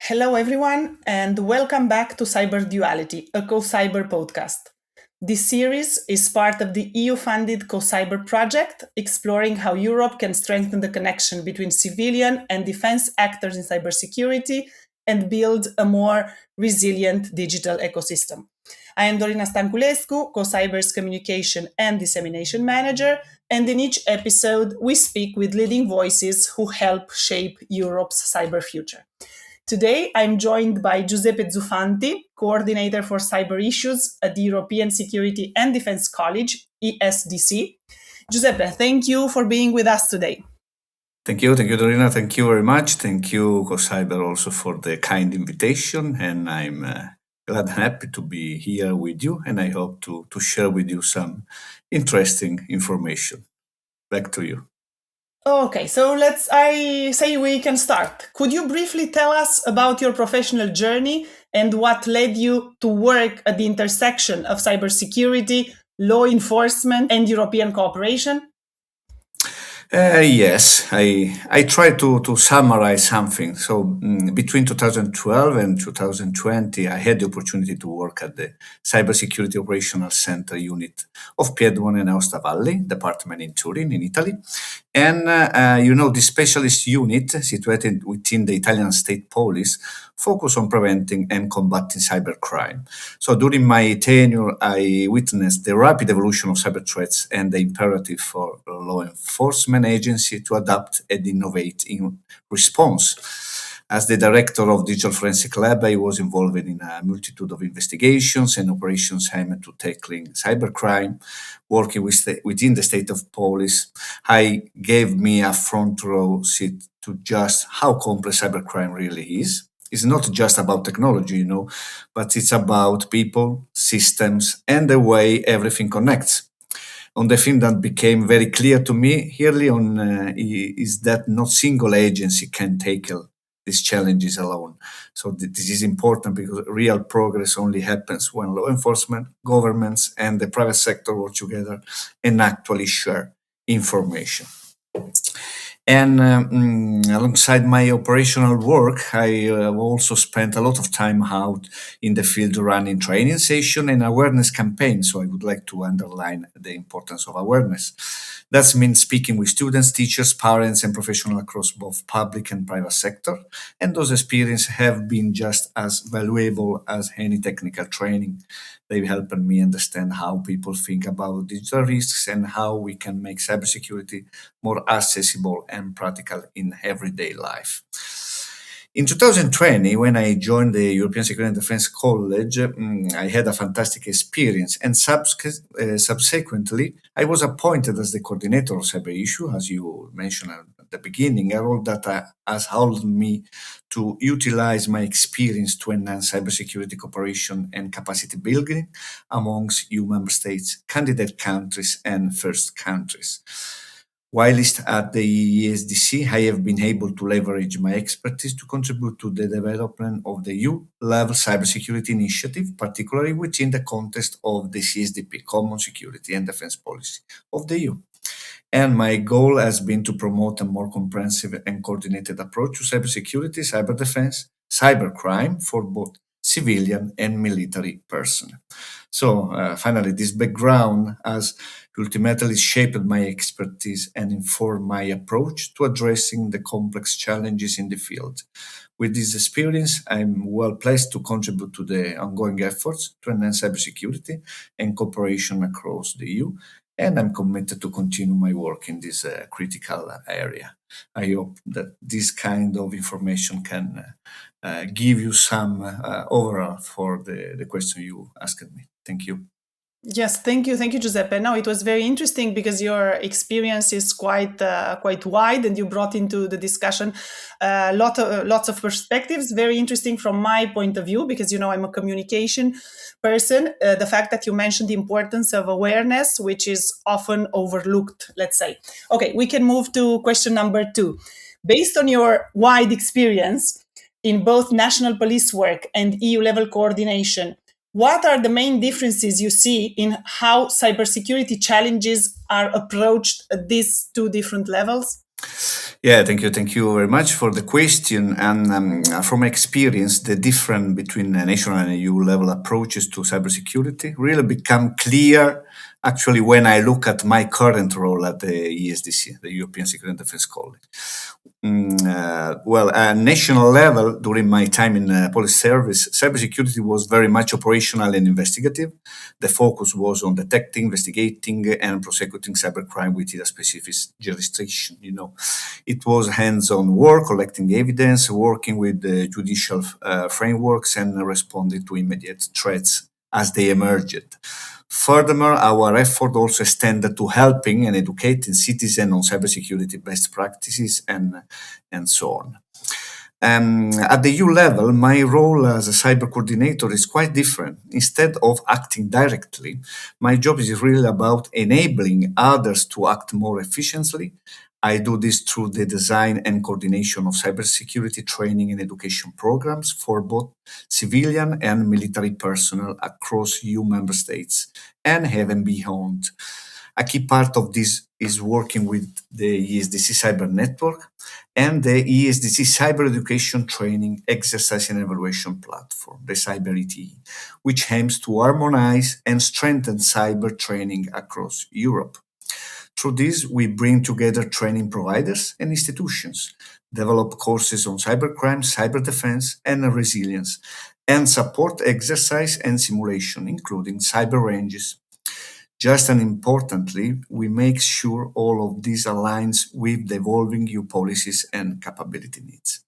Hello, everyone, and welcome back to Cyber Duality, a COcyber podcast. This series is part of the EU-funded COcyber project, exploring how Europe can strengthen the connection between civilian and defense actors in cybersecurity and build a more resilient digital ecosystem. I am Dorina Stanculescu, COcyber's Communication and Dissemination Manager, and in each episode, we speak with leading voices who help shape Europe's cyber future. Today, I'm joined by Giuseppe Zuffanti, Coordinator for Cyber Issues at the European Security and Defense College, ESDC. Giuseppe, thank you for being with us today. Thank you, Dorina. Thank you very much. Thank you, COcyber, also for the kind invitation. And I'm glad and happy to be here with you. And I hope to share with you some interesting information. Back to you. Okay, so I say we can start. Could you briefly tell us about your professional journey and what led you to work at the intersection of cybersecurity, law enforcement, and European cooperation? Yes, I try to summarize something. So between 2012 and 2020, I had the opportunity to work at the Cybersecurity Operational Center unit of Piedmont and Aosta Valley Department in Turin, in Italy. And the specialist unit situated within the Italian state police focus on preventing and combating cybercrime. So during my tenure, I witnessed the rapid evolution of cyber threats and the imperative for law enforcement agency to adapt and innovate in response. As the director of Digital Forensic Lab, I was involved in a multitude of investigations and operations aimed to tackling cybercrime, working within the state of police. I gave me a front row seat to just how complex cybercrime really is. It's not just about technology, but it's about people, systems, and the way everything connects. On the thing that became very clear to me early on is that no single agency can tackle these challenges alone. So this is important because real progress only happens when law enforcement, governments, and the private sector work together and actually share information. And alongside my operational work, I also spent a lot of time out in the field running training session and awareness campaigns. So I would like to underline the importance of awareness. That means speaking with students, teachers, parents, and professionals across both public and private sector. And those experiences have been just as valuable as any technical training. They've helped me understand how people think about digital risks and how we can make cybersecurity more accessible and practical in everyday life. In 2020, when I joined the European Security and Defense College, I had a fantastic experience, and subsequently, I was appointed as the coordinator of cyber issue, as you mentioned at the beginning, a role that has allowed me to utilize my experience to enhance cybersecurity cooperation and capacity building amongst EU member states, candidate countries, and first countries. Whilst at the ESDC, I have been able to leverage my expertise to contribute to the development of the EU-level cybersecurity initiative, particularly within the context of the CSDP, Common Security and Defense Policy of the EU. And my goal has been to promote a more comprehensive and coordinated approach to cybersecurity, cyber defense, cybercrime for both civilian and military personnel. So finally, this background has ultimately shaped my expertise and informed my approach to addressing the complex challenges in the field. With this experience, I'm well placed to contribute to the ongoing efforts to enhance cybersecurity and cooperation across the EU, and I'm committed to continue my work in this critical area. I hope that this kind of information can give you some overall for the question you asked me. Thank you. Yes, thank you, Giuseppe. No, it was very interesting because your experience is quite wide, and you brought into the discussion lots of perspectives. Very interesting from my point of view because I'm a communication person. The fact that you mentioned the importance of awareness, which is often overlooked, let's say. Okay, we can move to question number 2. Based on your wide experience in both national police work and EU level coordination, what are the main differences you see in how cybersecurity challenges are approached at these two different levels? Yeah, thank you very much for the question. And from experience, the difference between national and EU level approaches to cybersecurity really become clear. Actually, when I look at my current role at the ESDC, the European Security and Defense College. Well, at national level, during my time in police service, cybersecurity was very much operational and investigative. The focus was on detecting, investigating, and prosecuting cybercrime within a specific jurisdiction. It was hands-on work, collecting evidence, working with the judicial frameworks, and responding to immediate threats as they emerged. Furthermore, our effort also extended to helping and educating citizens on cybersecurity best practices and so on. At the EU level, my role as a cyber coordinator is quite different. Instead of acting directly, my job is really about enabling others to act more efficiently. I do this through the design and coordination of cybersecurity training and education programs for both civilian and military personnel across EU member states and even beyond. A key part of this is working with the ESDC Cyber Network and the ESDC Cyber Education Training Exercise and Evaluation Platform, the Cyber ETE, which aims to harmonize and strengthen cyber training across Europe. Through this, we bring together training providers and institutions, develop courses on cybercrime, cyber defense, and resilience, and support exercise and simulation, including cyber ranges. Just as importantly, we make sure all of this aligns with the evolving EU policies and capability needs.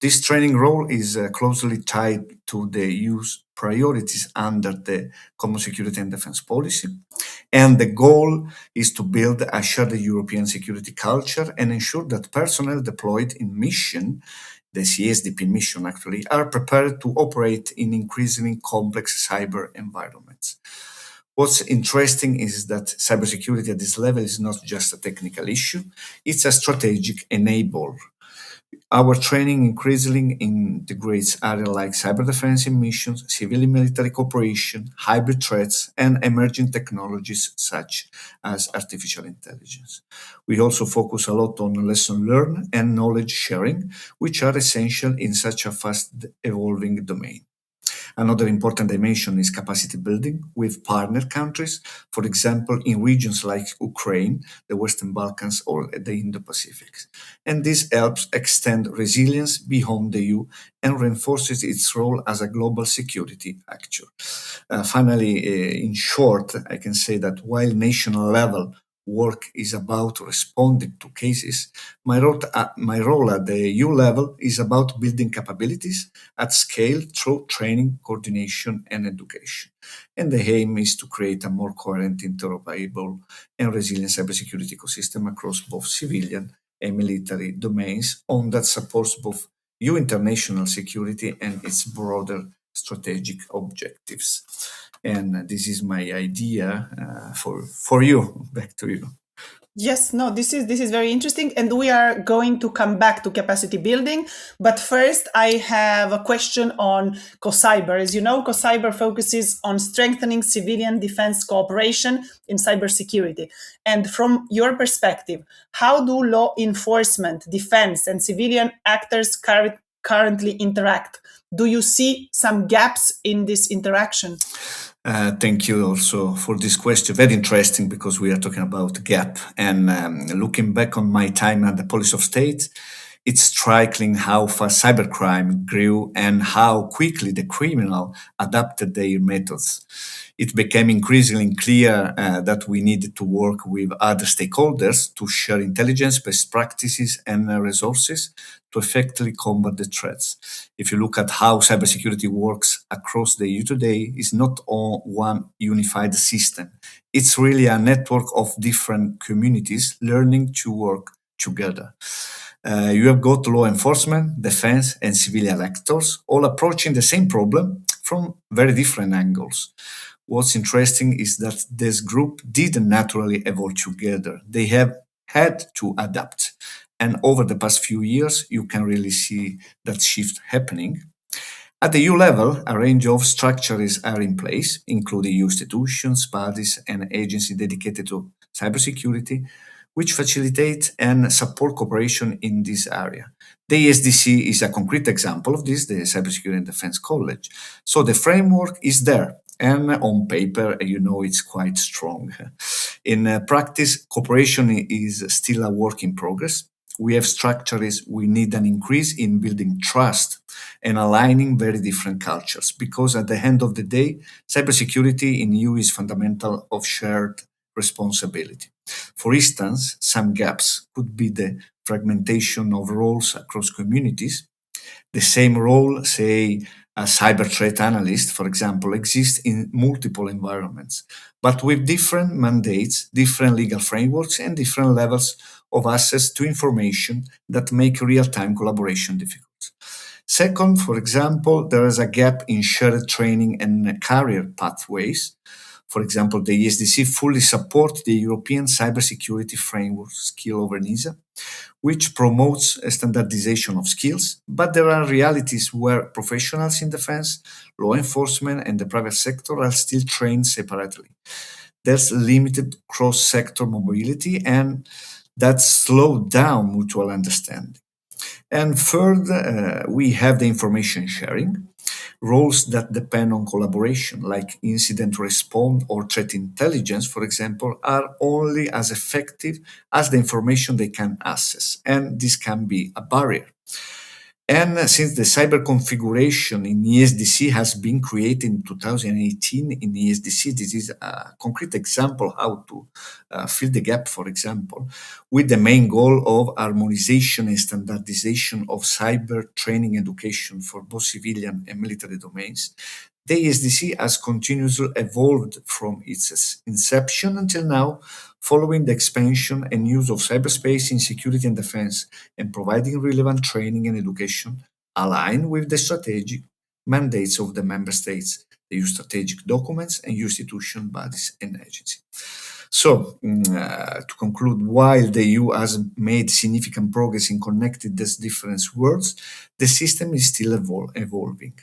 This training role is closely tied to the EU's priorities under the Common Security and Defense Policy. And the goal is to build a shared European security culture and ensure that personnel deployed in mission, the CSDP mission actually, are prepared to operate in increasingly complex cyber environments. What's interesting is that cybersecurity at this level is not just a technical issue, it's a strategic enabler. Our training increasingly integrates areas like cyber defense in missions, civil and military cooperation, hybrid threats, and emerging technologies such as artificial intelligence. We also focus a lot on lesson learned and knowledge sharing, which are essential in such a fast evolving domain. Another important dimension is capacity building with partner countries, for example, in regions like Ukraine, the Western Balkans, or the Indo Pacific. And this helps extend resilience beyond the EU and reinforces its role as a global security actor. Finally, in short, I can say that while national level work is about responding to cases, my role at the EU level is about building capabilities at scale through training, coordination, and education. And the aim is to create a more coherent, interoperable, and resilient cybersecurity ecosystem across both civilian and military domains, on that supports both EU international security and its broader strategic objectives. And this is my idea for you. Back to you. Yes, no, this is very interesting, and we are going to come back to capacity building. But first, I have a question on COcyber. As you know, COcyber focuses on strengthening civilian defense cooperation in cybersecurity. And from your perspective, how do law enforcement, defense, and civilian actors currently interact? Do you see some gaps in this interaction? Thank you also for this question. Very interesting because we are talking about gap. And looking back on my time at the Police of State, it's striking how fast cybercrime grew and how quickly the criminal adapted their methods. It became increasingly clear that we needed to work with other stakeholders to share intelligence, best practices, and resources to effectively combat the threats. If you look at how cybersecurity works across the EU today, it's not all one unified system. It's really a network of different communities learning to work together. You have got law enforcement, defense, and civilian actors all approaching the same problem from very different angles. What's interesting is that this group didn't naturally evolve together. They have had to adapt. And over the past few years, you can really see that shift happening. At the EU level, a range of structures are in place, including EU institutions, bodies, and agencies dedicated to cybersecurity, which facilitate and support cooperation in this area. The ESDC is a concrete example of this, the Cybersecurity and Defense College. So the framework is there, and on paper, it's quite strong. In practice, cooperation is still a work in progress. We have structures, we need an increase in building trust and aligning very different cultures, because at the end of the day, cybersecurity in EU is fundamental of shared responsibility. For instance, some gaps could be the fragmentation of roles across communities. The same role, say, a cyber threat analyst, for example, exists in multiple environments, but with different mandates, different legal frameworks, and different levels of access to information that make real time collaboration difficult. Second, for example, there is a gap in shared training and career pathways. For example, the ESDC fully supports the European Cybersecurity Framework Skill over NISA, which promotes a standardization of skills, but there are realities where professionals in defense, law enforcement, and the private sector are still trained separately. There's limited cross-sector mobility, and that slowed down mutual understanding. And third, we have the information sharing. Roles that depend on collaboration, like incident response or threat intelligence, for example, are only as effective as the information they can access, and this can be a barrier. And since the cyber configuration in ESDC has been created in 2018 in ESDC, this is a concrete example how to fill the gap, for example, with the main goal of harmonization and standardization of cyber training education for both civilian and military domains. The ESDC has continuously evolved from its inception until now, following the expansion and use of cyberspace in security and defense, and providing relevant training and education aligned with the strategic mandates of the member states, the EU strategic documents, and institution bodies and agencies. So, to conclude, while the EU has made significant progress in connecting these different worlds, the system is still evolving.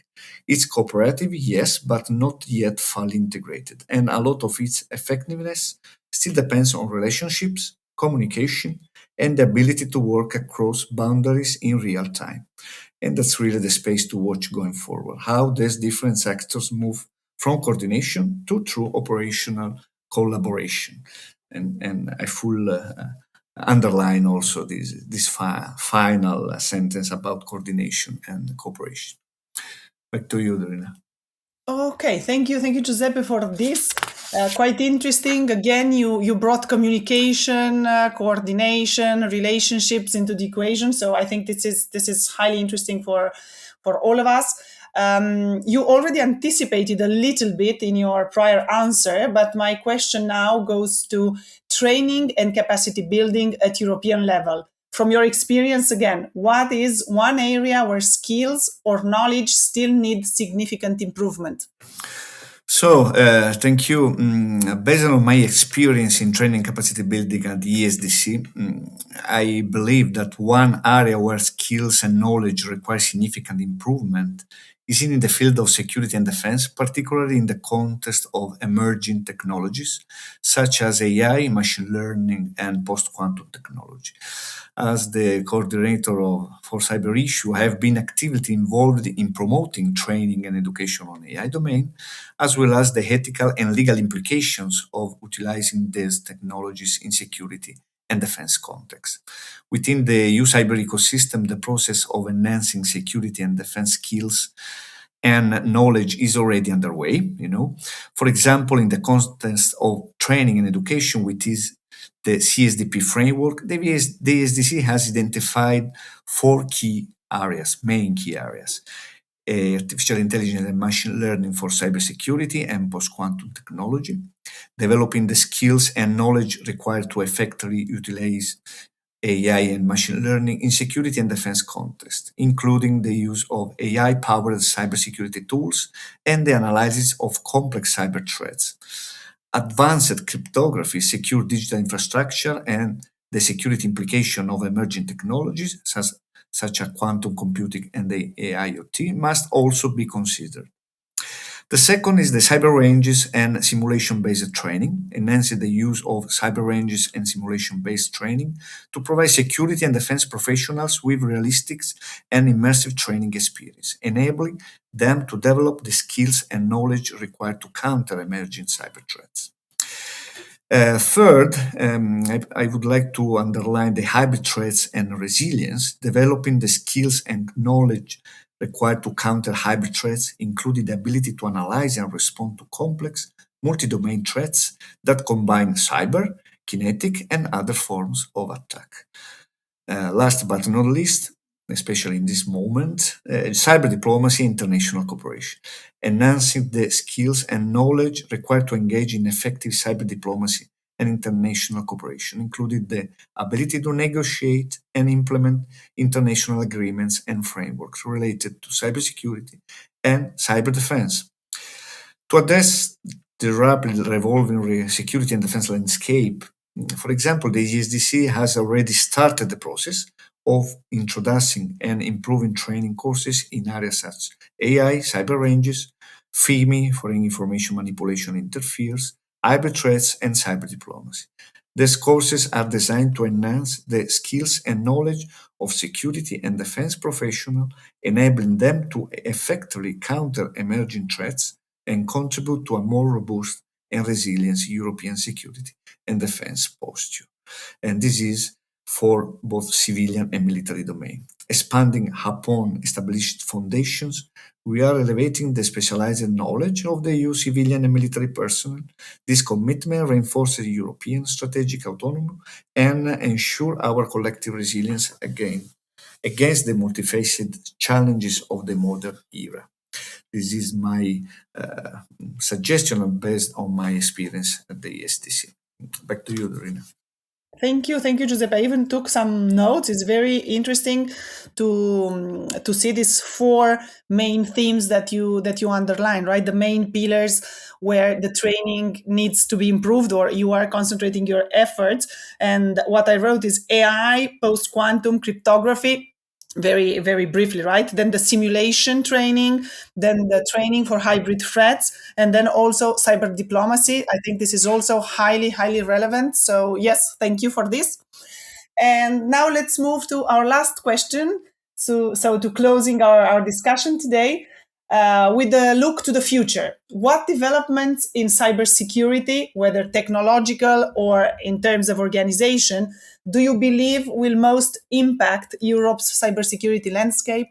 It's cooperative, yes, but not yet fully integrated, and a lot of its effectiveness still depends on relationships, communication, and the ability to work across boundaries in real time. And that's really the space to watch going forward, how these different sectors move from coordination to true operational collaboration. And I full underline also this final sentence about coordination and cooperation. Back to you, Dorina. Okay, thank you, Giuseppe, for this. Quite interesting. Again, you brought communication, coordination, relationships into the equation. So I think this is highly interesting for all of us. You already anticipated a little bit in your prior answer, but my question now goes to training and capacity building at European level. From your experience, again, what is one area where skills or knowledge still need significant improvement? So, thank you. Based on my experience in training capacity building at the ESDC, I believe that one area where skills and knowledge require significant improvement is in the field of security and defense, particularly in the context of emerging technologies such as AI, machine learning, and post-quantum technology. As the coordinator for cyber issue, I have been actively involved in promoting training and education on AI domain, as well as the ethical and legal implications of utilizing these technologies in security and defense context. Within the EU cyber ecosystem, the process of enhancing security and defense skills and knowledge is already underway. For example, in the context of training and education, which is the CSDP framework, the SDC has identified four main key areas: artificial intelligence and machine learning for cybersecurity and post-quantum technology, developing the skills and knowledge required to effectively utilize AI and machine learning in security and defense context, including the use of AI-powered cybersecurity tools and the analysis of complex cyber threats, advanced cryptography, secure digital infrastructure, and the security implication of emerging technologies such as quantum computing and the AIoT must also be considered. The second is the cyber ranges and simulation-based training, enhancing the use of cyber ranges and simulation-based training to provide security and defense professionals with realistic and immersive training experience, enabling them to develop the skills and knowledge required to counter emerging cyber threats. Third, I would like to underline the hybrid threats and resilience, developing the skills and knowledge required to counter hybrid threats, including the ability to analyze and respond to complex, multi-domain threats that combine cyber, kinetic, and other forms of attack. Last but not least, especially in this moment, cyber diplomacy, international cooperation, enhancing the skills and knowledge required to engage in effective cyber diplomacy and international cooperation, including the ability to negotiate and implement international agreements and frameworks related to cybersecurity and cyber defense. To address the rapidly evolving security and defense landscape, for example, the ESDC has already started the process of introducing and improving training courses in areas such as AI, cyber ranges, FIMI, foreign information manipulation interferes, hybrid threats, and cyber diplomacy. These courses are designed to enhance the skills and knowledge of security and defense professionals, enabling them to effectively counter emerging threats and contribute to a more robust and resilient European security and defense posture. And this is for both civilian and military domain. Expanding upon established foundations, we are elevating the specialized knowledge of the EU civilian and military personnel. This commitment reinforces European strategic autonomy and ensure our collective resilience against the multifaceted challenges of the modern era. This is my suggestion based on my experience at the ESTC. Back to you, Dorina. Thank you, Giuseppe. I even took some notes. It's very interesting to see these four main themes that you underline, right? The main pillars where the training needs to be improved, or you are concentrating your efforts. And what I wrote is AI, post quantum cryptography, very very briefly, right? Then the simulation training, then the training for hybrid threats, and then also cyber diplomacy. I think this is also highly relevant, so yes, thank you for this. And now let's move to our last question, so to closing our discussion today, with a look to the future. What developments in cybersecurity, whether technological or in terms of organization, do you believe will most impact Europe's cybersecurity landscape?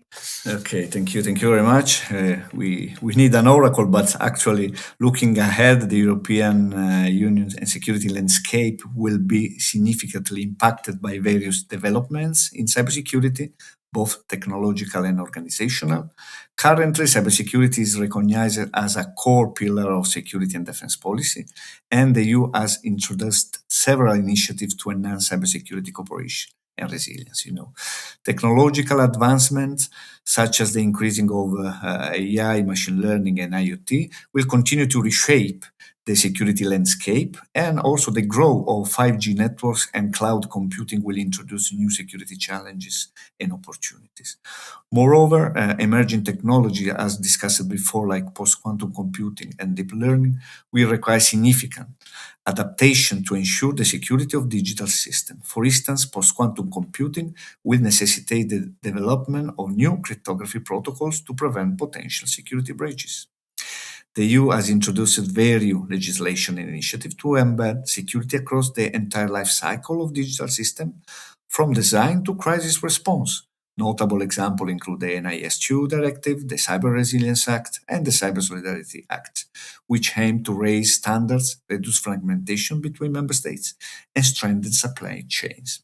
Okay, thank you very much. We need an oracle, but actually, looking ahead, the European Union and security landscape will be significantly impacted by various developments in cybersecurity, both technological and organizational. Currently, cybersecurity is recognized as a core pillar of security and defense policy, and the EU has introduced several initiatives to enhance cybersecurity cooperation and resilience. Technological advancements such as the increasing of AI, machine learning, and IoT will continue to reshape the security landscape, and also the growth of 5G networks and cloud computing will introduce new security challenges and opportunities. Moreover, emerging technology, as discussed before, like post-quantum computing and deep learning, will require significant adaptation to ensure the security of digital systems. For instance, post-quantum computing will necessitate the development of new cryptography protocols to prevent potential security breaches. The EU has introduced various legislation and initiatives to embed security across the entire life cycle of digital systems, from design to crisis response. Notable examples include the NIS2 Directive, the Cyber Resilience Act, and the Cyber Solidarity Act, which aim to raise standards, reduce fragmentation between member states, and strengthen supply chains.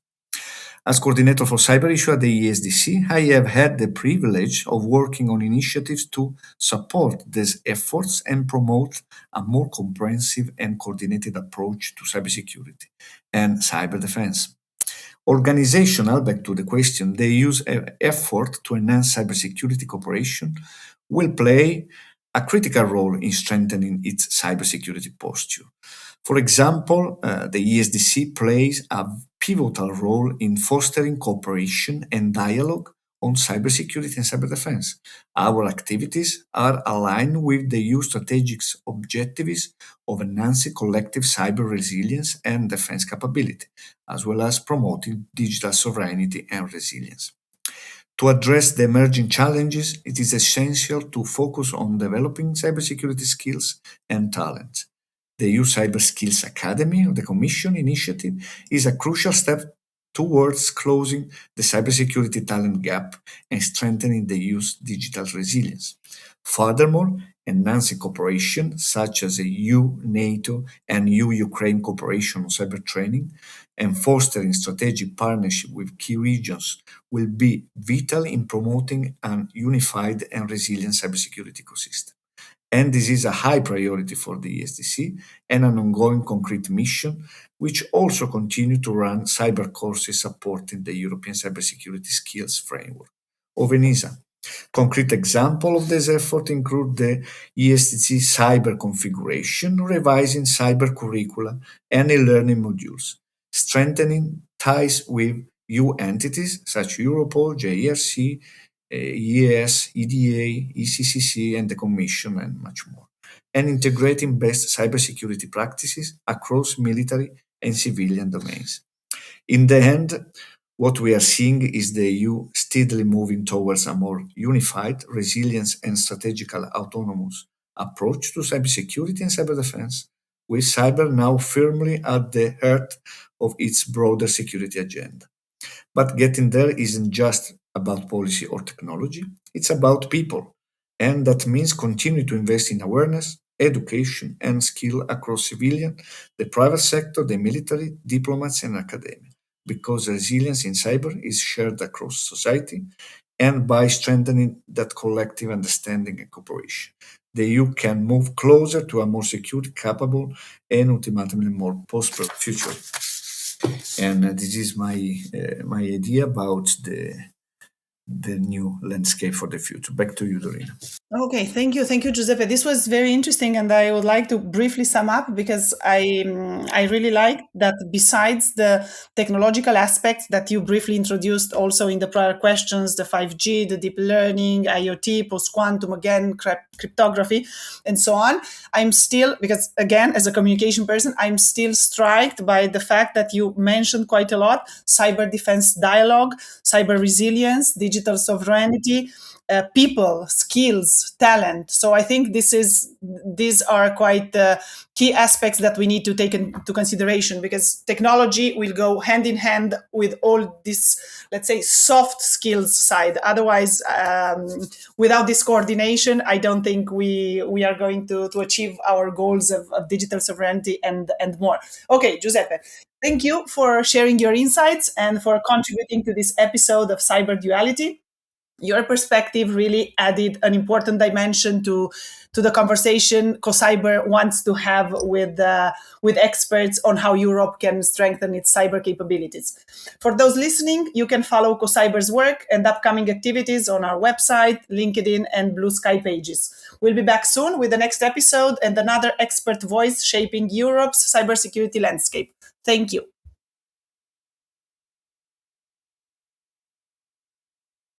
As coordinator for cyber issue at the ESDC, I have had the privilege of working on initiatives to support these efforts and promote a more comprehensive and coordinated approach to cybersecurity and cyber defense. Organizational, back to the question, they use effort to enhance cybersecurity cooperation will play a critical role in strengthening its cybersecurity posture. For example, the ESDC plays a pivotal role in fostering cooperation and dialogue on cybersecurity and cyber defense. Our activities are aligned with the EU strategic objectives of enhancing collective cyber resilience and defense capability, as well as promoting digital sovereignty and resilience. To address the emerging challenges, it is essential to focus on developing cybersecurity skills and talent. The EU Cyber Skills Academy of the Commission initiative is a crucial step towards closing the cybersecurity talent gap and strengthening the EU's digital resilience. Furthermore, enhancing cooperation such as the EU, NATO, and EU-Ukraine cooperation on cyber training and fostering strategic partnership with key regions will be vital in promoting an unified and resilient cybersecurity ecosystem. And this is a high priority for the ESDC and an ongoing concrete mission, which also continue to run cyber courses supporting the European Cybersecurity Skills Framework of ENISA. Concrete example of this effort include the ESDC cyber configuration, revising cyber curricula and e-learning modules, strengthening ties with EU entities such as Europol, JRC, EAS, EDA, ECCC, and the Commission, and much more, and integrating best cybersecurity practices across military and civilian domains. In the end, what we are seeing is the EU steadily moving towards a more unified, resilient, and strategical autonomous approach to cybersecurity and cyber defense, with cyber now firmly at the heart of its broader security agenda. But getting there isn't just about policy or technology, it's about people. And that means continue to invest in awareness, education, and skill across civilian, the private sector, the military, diplomats, and academia. Because resilience in cyber is shared across society, and by strengthening that collective understanding and cooperation, the EU can move closer to a more secure, capable, and ultimately more prosperous future. And this is my idea about the new landscape for the future. Back to you, Dorina. Okay, thank you, Giuseppe. This was very interesting, and I would like to briefly sum up because I really like that besides the technological aspects that you briefly introduced also in the prior questions, the 5G, the deep learning, IoT, post-quantum, again, cryptography, and so on. I'm still, because again, as a communication person, I'm still struck by the fact that you mentioned quite a lot cyber defense dialogue, cyber resilience, digital sovereignty, people, skills, talent. So I think these are quite key aspects that we need to take into consideration, because technology will go hand in hand with all this, let's say, soft skills side. Otherwise, without this coordination, I don't think we are going to achieve our goals of digital sovereignty and more. Okay, Giuseppe, thank you for sharing your insights and for contributing to this episode of Cyber Duality. Your perspective really added an important dimension to the conversation COcyber wants to have with experts on how Europe can strengthen its cyber capabilities. For those listening, you can follow COcyber's work and upcoming activities on our website, LinkedIn, and Blue Sky pages. We'll be back soon with the next episode and another expert voice shaping Europe's cybersecurity landscape. Thank you.